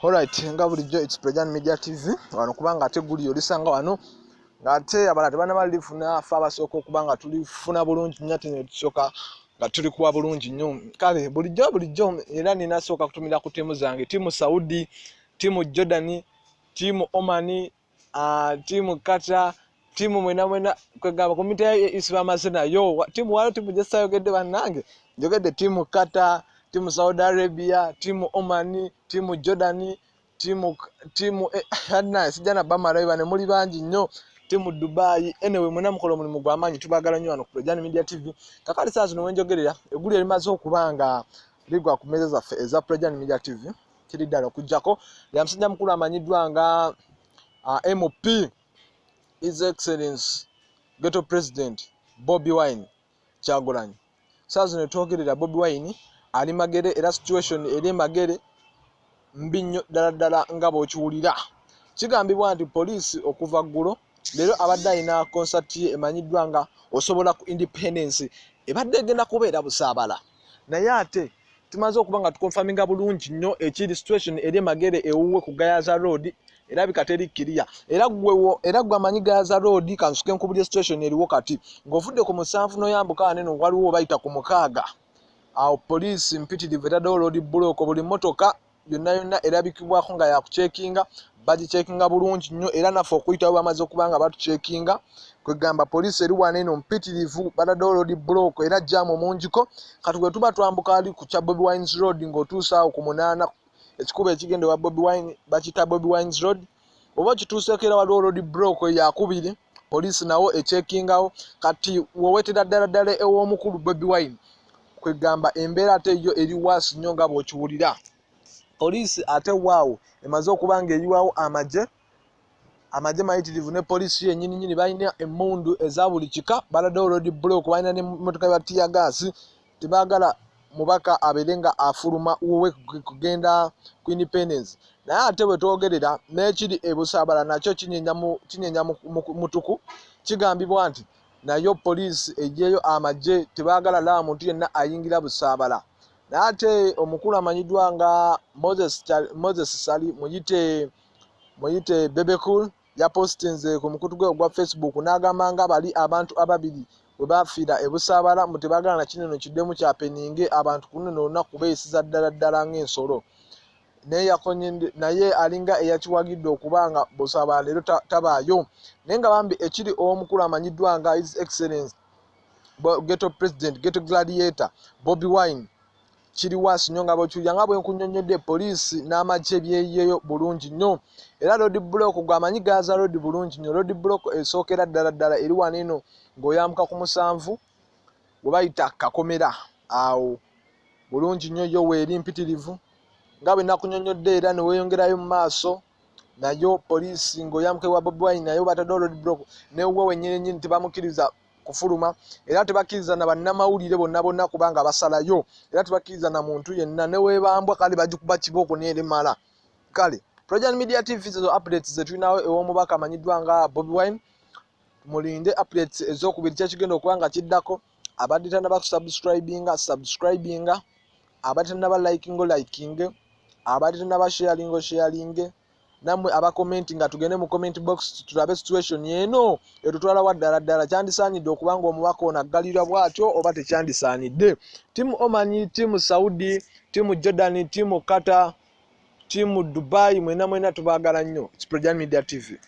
Alright, nga bulijjo it's Prejan Media TV. Wano kubanga ate guli olisanga wano. Ngate abala tebana balifuna fa basoko kubanga tulifuna bulungi nnyo ate ne tusoka nga tuli kuwa bulungi nnyo. Kale bulijjo era nina soka kutumira ku timu zange. Timu Saudi, timu Jordan, timu Oman, timu Qatar, timu mwena kwegamba komite ya Islam Asena yo timu walo timu jessa yogedde bannange. Yogedde timu Qatar, timu Saudi Arabia, timu Oman, timu Jordan, timu hadna sijana bamara ibane muli bangi nnyo, timu Dubai. Anyway mwena mukolo mulimu gwamanyi tubagala nnyo wano ku Prejan Media TV. Kakali saa zino wenjogerera eguli elimaze okubanga ligwa ku meza zaffe eza Prejan Media TV. Kiri ddala okujjako ya musajja mukulu amanyiddwa nga MOP His Excellency Ghetto President Bobi Wine Kyagulanyi. Saa zino twogerera Bobi Wine ali magere era situation eri magere mbi nnyo ddala nga bw'okiwulira. Kigambibwa nti poliisi okuva ggulo leero abadde alina concert ye emanyiddwa nga osobola ku independence ebadde egenda kubeera Busaabala. Naye ate tumaze okuba nga tukonfaminga bulungi nnyo ekiri situation eri magere ewuwe ku Gayaza Road erabika teri kiriya. Era gwe amanyi Gayaza Road kansuke nkubulye situation eriwo kati ng'ovudde ku 7 n'oyambuka waneno waliwo bayita ku 6. Awo poliisi mpitirivu etaddewo road block buli motoka yonna erabikibwako nga yakucekinga bagicekinga bulungi nnyo era naffe okuyitawo bamaze okubanga batucekinga kwegamba poliisi eri waneno mpitirivu bataddewo road block era jamu mungiko kati gwe tuba twambuka ali ku kya Bobi Wine's Road ng'otuusa awo ku 8 ekikuba ekigende wa Bobi Wine bakita Bobi Wine's Road oba kituuseeko era waliwo road block yakubiri poliisi nawo ecekingawo kati wowetera ddala ew'omukulu Bobi Wine kwegamba embeera ate yo eri waasi nnyo nga bw'okiwulira. Poliisi ate waawo emaze okubanga eriwawo amagye mayitirivu ne poliisi yennyini balina emmundu eza buli kika baladdewo road block balina n'emmotoka ya tear gas tebaagala mubaka abeere nga afuluma wowe kugenda ku independence. Naye ate bwe twogerera n'ekiri e Busaabala nakyo kinyenya mutuku. Kigambibwa nti nayo poliisi eggyeyo amagye tebaagala laba muntu yenna ayingira Busaabala. Naye ate omukulu amanyiddwa nga Moses Sali muyite Bebekul yapostinze ku mukutu gwe ogwa Facebook n'agamba nga bali abantu ababiri bwe bafiira e Busaabala mu tebaagala na kineno kiddemu kyapeninge abantu kuno olunaku beeyisiza ddala ng'ensolo. Naye alinga eyakiwagidde okubanga Busaabala leero tabaayo. Naye nga bambi ekiri omukulu amanyiddwa nga His Excellency Ghetto President Ghetto Gladiator Bobi Wine kiri waasi nnyo nga bw'okiwulira nga bwe nkunnyonnyodde poliisi n'amagye byeyeyo bulungi nnyo. Era road block gw'amanyi Gaza Road bulungi nnyo. Road block esookera ddala eri waneno ng'oyambuka ku 7 we bayita Kakomera awo bulungi nnyo yo weeri mpitirivu nga bwe nakunnyonnyodde era ne weeyongerayo mu maaso nayo poliisi ng'oyambuka ewa Bobi Wine nayo bataddewo road block newuwe wennyini tebamukkiriza kufuluma era tebakkiriza na bannamawulire bonna kubanga basalayo era tebakkiriza na muntu yenna ne weebambwa kale bagikuba kibooko n'eremala. Kale Prejan Media TV zo updates zetulinawo ew'omubaka amanyiddwa nga Bobi Wine mulinde updates ez'okubiri kyekigenda okuba nga kiddako. Abadde tannaba subscribinga, abadde tannaba likinge, abadde tannaba sharinge, nammwe abakomenti nga tugende mu comment box tulabe situation yeno etutwala wa ddala kyandisaanidde okubanga omubaka ono aggalirwa bw'atyo oba tekyandisaanidde. Timu Oman, timu Saudi, timu Jordan, timu Qatar, timu Dubai mwena tubaagala nnyo. It's Prejan Media TV.